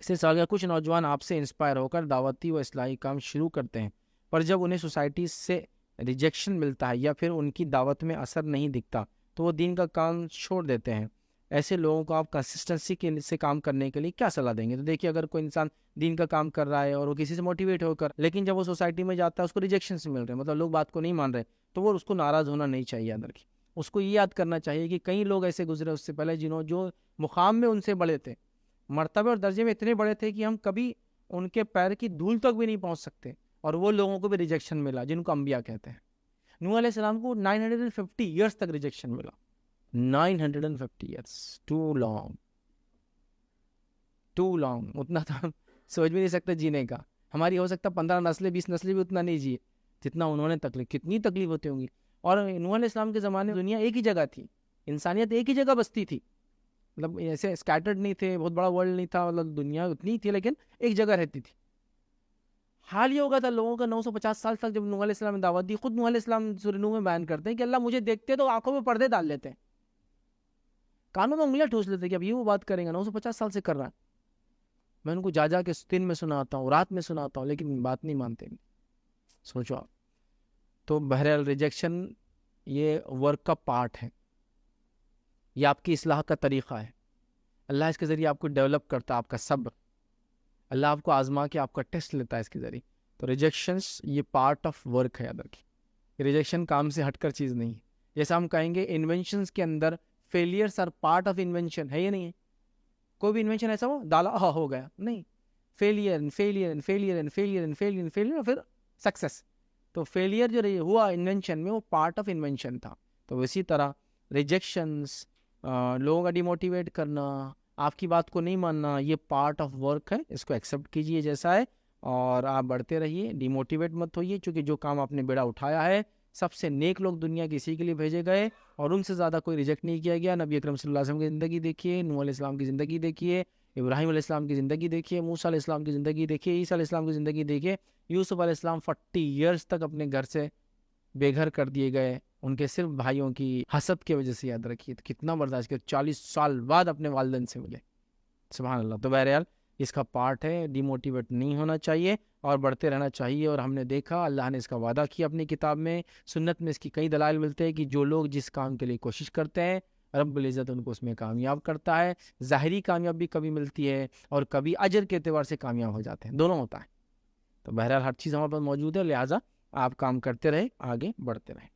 اس سے سوال کیا کچھ نوجوان آپ سے انسپائر ہو کر دعوتی و اصلاحی کام شروع کرتے ہیں، پر جب انہیں سوسائٹی سے ریجیکشن ملتا ہے یا پھر ان کی دعوت میں اثر نہیں دکھتا تو وہ دین کا کام چھوڑ دیتے ہیں. ایسے لوگوں کو آپ کنسسٹنسی سے کام کرنے کے لیے کیا صلاح دیں گے؟ تو دیکھیے، اگر کوئی انسان دین کا کام کر رہا ہے اور وہ کسی سے موٹیویٹ ہو کر، لیکن جب وہ سوسائٹی میں جاتا ہے اس کو ریجیکشن سے مل رہے ہیں، مطلب لوگ بات کو نہیں مان رہے، تو وہ اس کو ناراض ہونا نہیں چاہیے اندر کی. اس کو یہ یاد کرنا چاہیے کہ کئی لوگ ایسے گزرے اس سے پہلے جنہوں جو مقام میں ان سے بڑے تھے، مرتبے اور درجے میں اتنے بڑے تھے کہ ہم کبھی ان کے پیر کی دھول تک بھی نہیں پہنچ سکتے، اور وہ لوگوں کو بھی ریجیکشن ملا جن کو انبیاء کہتے ہیں. نوح علیہ السلام کو 950 ایئرس تک ریجیکشن ملا. 950 years, too long, too long. اتنا تو ہم سوچ بھی نہیں سکتے جینے کا. ہماری ہو سکتا 15 نسلیں 20 نسلیں بھی اتنا نہیں جیے جتنا انہوں نے تکلیف. کتنی تکلیف ہوتی ہوں گی. اور نوح علیہ السلام کے زمانے میں دنیا ایک ہی جگہ تھی، انسانیت ایک ہی جگہ بستی تھی، مطلب ایسے اسکیٹرڈ نہیں تھے، بہت بڑا ورلڈ نہیں تھا، مطلب دنیا اتنی تھی لیکن ایک جگہ رہتی تھی. حال یہ ہوگا تھا لوگوں کا 950 سال تک جب نوح علیہ السلام نے دعوت دی. خود نوح علیہ السلام سورہ نوح میں بیان کرتے ہیں کہ اللہ مجھے دیکھتے تو آنکھوں میں پردے ڈال لیتے ہیں، کانوں میں انگلیاں ٹھوس لیتے کہ اب یہ وہ بات کریں گا 950 سال سے کر رہا ہے. میں ان کو جا کے دن میں سناتا ہوں، رات میں سناتا ہوں، لیکن بات نہیں مانتے. سوچو آپ. تو بہرحال ریجیکشن یہ ورک کا پارٹ ہے، یہ آپ کی اصلاح کا طریقہ ہے. اللہ اس کے ذریعے آپ کو ڈیولپ کرتا ہے، آپ کا صبر. اللہ آپ کو آزما کے آپ کا ٹیسٹ لیتا ہے اس کے ذریعے. تو ریجیکشنس یہ پارٹ آف ورک ہے ادر کی. ریجیکشن کام سے ہٹ کر چیز نہیں ہے. جیسا ہم کہیں گے انوینشنس کے اندر failures are part of invention, ہے یا نہیں ہے؟ کوئی بھی انوینشن ایسا ہو ڈالا ہو گیا نہیں، failure failure failure failure failure failure پھر سکسیس. تو فیلئر جو ہوا انوینشن میں وہ پارٹ آف انوینشن تھا. تو اسی طرح ریجیکشنس، لوگوں کا ڈیموٹیویٹ کرنا، آپ کی بات کو نہیں ماننا، یہ پارٹ آف ورک ہے. اس کو ایکسیپٹ کیجئے جیسا ہے اور آپ بڑھتے رہیے، ڈیموٹیویٹ مت ہوئیے، چونکہ جو کام آپ نے بیڑا اٹھایا ہے سب سے نیک لوگ دنیا کی اسی کے لیے بھیجے گئے اور ان سے زیادہ کوئی ریجیکٹ نہیں کیا گیا. نبی اکرم صلی اللہ علیہ وسلم کی زندگی دیکھیے، نوح علیہ السلام کی زندگی دیکھیے، ابراہیم علیہ السلام کی زندگی دیکھیے، موسیٰ علیہ السلام کی زندگی دیکھیے، عیسیٰ علیہ السلام کی زندگی دیکھیے. یوسف علیہ السلام 40 ایئرس تک اپنے گھر سے بے گھر کر دیے گئے، ان کے صرف بھائیوں کی حسد کی وجہ سے. یاد رکھیے کتنا برداشت کیا، 40 سال بعد اپنے والدین سے ملے. سبحان اللہ. تو بہرحال اس کا پارٹ ہے، ڈی موٹیویٹ نہیں ہونا چاہیے اور بڑھتے رہنا چاہیے. اور ہم نے دیکھا اللہ نے اس کا وعدہ کیا اپنی کتاب میں، سنت میں اس کی کئی دلائل ملتے ہیں کہ جو لوگ جس کام کے لیے کوشش کرتے ہیں رب العزت ان کو اس میں کامیاب کرتا ہے. ظاہری کامیابی کبھی ملتی ہے اور کبھی اجر کے اعتبار سے کامیاب ہو جاتے ہیں، دونوں ہوتا ہے. تو بہرحال ہر چیز ہمارے پاس موجود ہے، لہٰذا آپ کام کرتے رہے، آگے بڑھتے رہیں.